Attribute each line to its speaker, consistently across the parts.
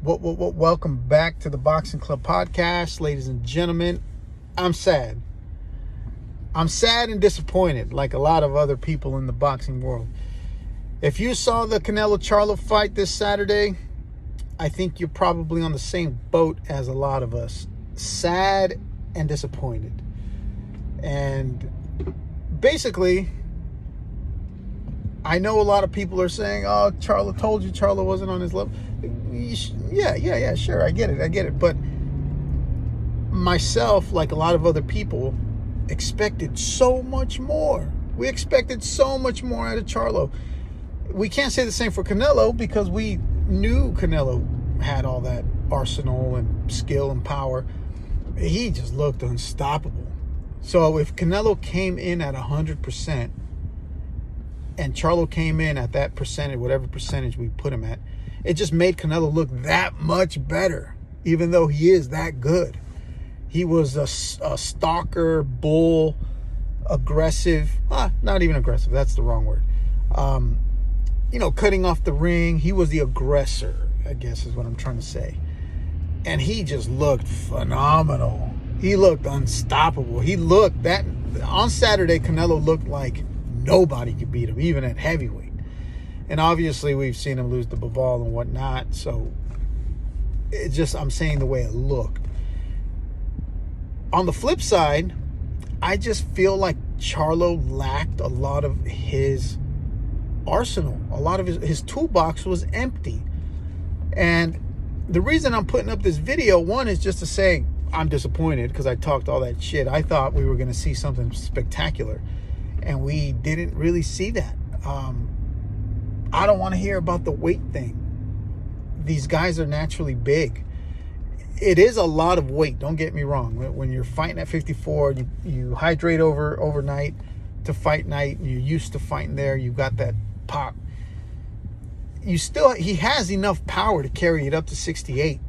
Speaker 1: Welcome back to the Boxing Club podcast, ladies and gentlemen. I'm sad. I'm sad and disappointed, like a lot of other people in the boxing world. If you saw the Canelo Charlo fight this Saturday, I think you're probably on the same boat as a lot of us. Sad and disappointed. And basically, I know a lot of people are saying, oh, Charlo told you Charlo wasn't on his level. Yeah, sure, I get it. But myself, like a lot of other people, expected so much more. We expected so much more out of Charlo. We can't say the same for Canelo because we knew Canelo had all that arsenal and skill and power. He just looked unstoppable. So if Canelo came in at 100% and Charlo came in at that percentage, whatever percentage we put him at, it just made Canelo look that much better, even though he is that good. He was a stalker, bull, aggressive. Not even aggressive. That's the wrong word. Cutting off the ring. He was the aggressor, I guess is what I'm trying to say. And he just looked phenomenal. He looked unstoppable. On Saturday, Canelo looked like nobody could beat him, even at heavyweight. And obviously, we've seen him lose to Bivol and whatnot. So, I'm saying the way it looked. On the flip side, I just feel like Charlo lacked a lot of his arsenal. A lot of his toolbox was empty. And the reason I'm putting up this video, one, is just to say I'm disappointed because I talked all that shit. I thought we were going to see something spectacular. And we didn't really see that. I don't want to hear about the weight thing. These guys are naturally big. It is a lot of weight, don't get me wrong. When you're fighting at 54, you hydrate overnight to fight night, and you're used to fighting there, you got that pop. He has enough power to carry it up to 68.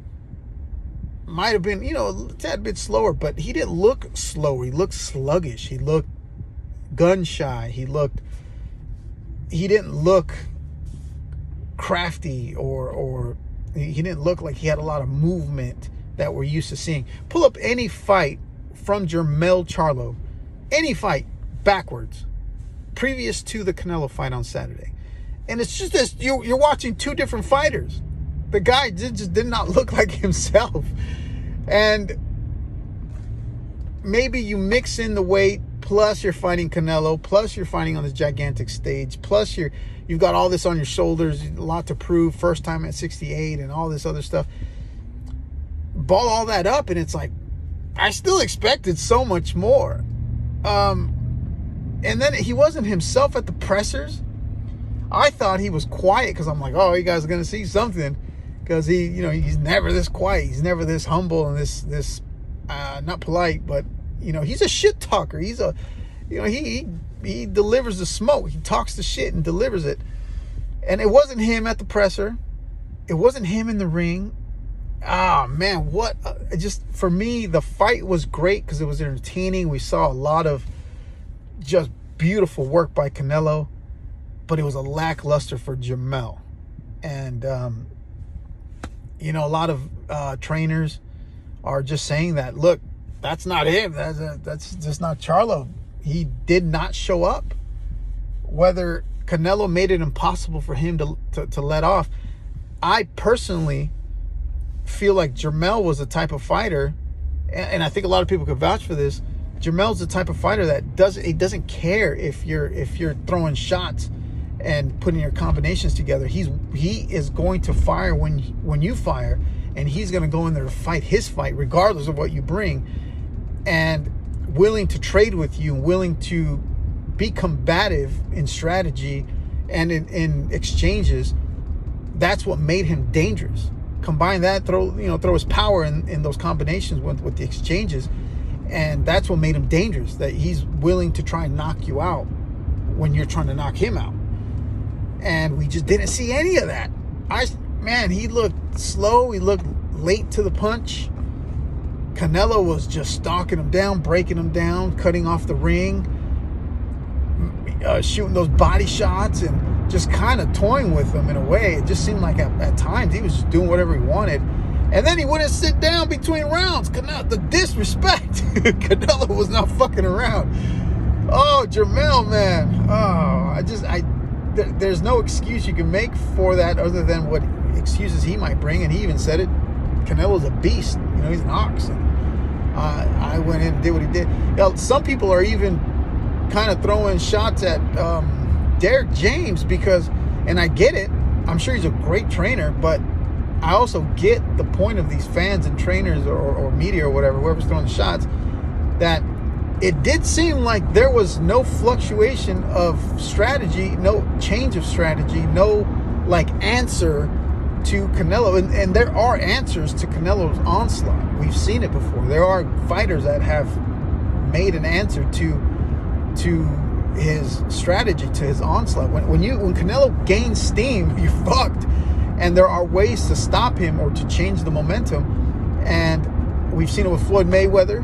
Speaker 1: Might have been, a tad bit slower, but he didn't look slower. He looked sluggish. He looked gun shy. He didn't look crafty or he didn't look like he had a lot of movement that we're used to seeing. Pull up any fight from Jermell Charlo, any fight backwards, previous to the Canelo fight on Saturday. And it's just this, you're watching two different fighters. The guy just did not look like himself. And maybe you mix in the weight, plus you're fighting Canelo, plus you're fighting on this gigantic stage, plus you've got all this on your shoulders, a lot to prove, first time at 68 and all this other stuff. Ball all that up and it's like, I still expected so much more. And then he wasn't himself at the pressers. I thought he was quiet because I'm like, oh, you guys are going to see something. Because he's never this quiet. He's never this humble and this not polite, but he's a shit talker. He's he delivers the smoke. He talks the shit and delivers it. And it wasn't him at the presser. It wasn't him in the ring. Man, for me, the fight was great because it was entertaining. We saw a lot of just beautiful work by Canelo, but it was a lackluster for Jermell. And, a lot of trainers are just saying that, look, that's not him. That's just not Charlo. He did not show up. Whether Canelo made it impossible for him to let off, I personally feel like Jermell was the type of fighter, and I think a lot of people could vouch for this. Jermell's the type of fighter that doesn't care if you're throwing shots and putting your combinations together. He is going to fire when you fire, and he's going to go in there to fight his fight regardless of what you bring, and willing to trade with you, willing to be combative in strategy and in exchanges. That's what made him dangerous. Combine that, throw his power in those combinations with the exchanges, and that's what made him dangerous, that he's willing to try and knock you out when you're trying to knock him out. And we just didn't see any of that. He looked slow. He looked late to the punch. Canelo was just stalking him down, breaking him down, cutting off the ring, shooting those body shots and just kind of toying with him in a way. It just seemed like at times he was just doing whatever he wanted. And then he wouldn't sit down between rounds. The disrespect. Canelo was not fucking around. Oh, Jermell, man. There's no excuse you can make for that other than what excuses he might bring. And he even said it. Canelo's a beast. He's an ox. And I went in and did what he did. Some people are even kind of throwing shots at Derek James because, and I get it. I'm sure he's a great trainer, but I also get the point of these fans and trainers or media or whatever, whoever's throwing the shots, that it did seem like there was no fluctuation of strategy, no change of strategy, no answer to Canelo. And there are answers to Canelo's onslaught. We've seen it before. There are fighters that have made an answer to his strategy, to his onslaught. When Canelo gains steam, you're fucked. And there are ways to stop him or to change the momentum. And we've seen it with Floyd Mayweather.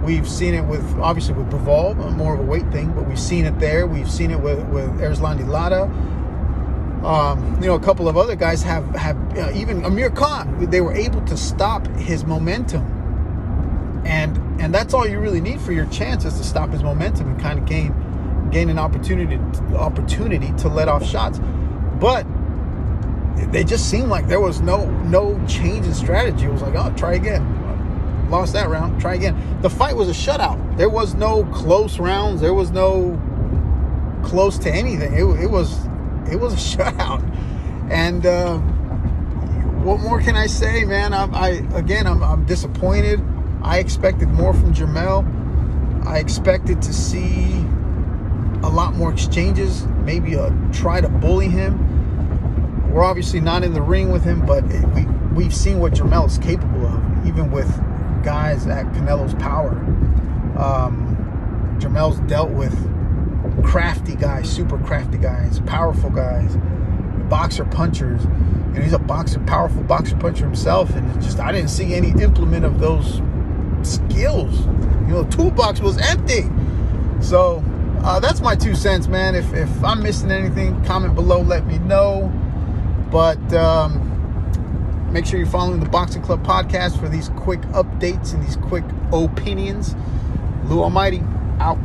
Speaker 1: We've seen it obviously with Bivol, more of a weight thing, but we've seen it there. We've seen it with Erislandy Lara. A couple of other guys have even Amir Khan. They were able to stop his momentum. And that's all you really need for your chances, to stop his momentum and kind of gain an opportunity to let off shots. But they just seemed like there was no change in strategy. It was like, oh, try again. Lost that round, try again. The fight was a shutout. There was no close rounds. There was no close to anything. It was a shutout. And what more can I say, man? I'm disappointed. I expected more from Jermell. I expected to see a lot more exchanges, maybe try to bully him. We're obviously not in the ring with him, but we've seen what Jermell is capable of, even with guys at Canelo's power. Jermell's dealt with crafty guys, super crafty guys, powerful guys, boxer punchers. He's a powerful boxer puncher himself, and I didn't see any implement of those skills. The toolbox was empty. So that's my 2 cents, man. If I'm missing anything, comment below, let me know. But make sure you're following the Boxing Club podcast for these quick updates and these quick opinions. Lou Almighty, out.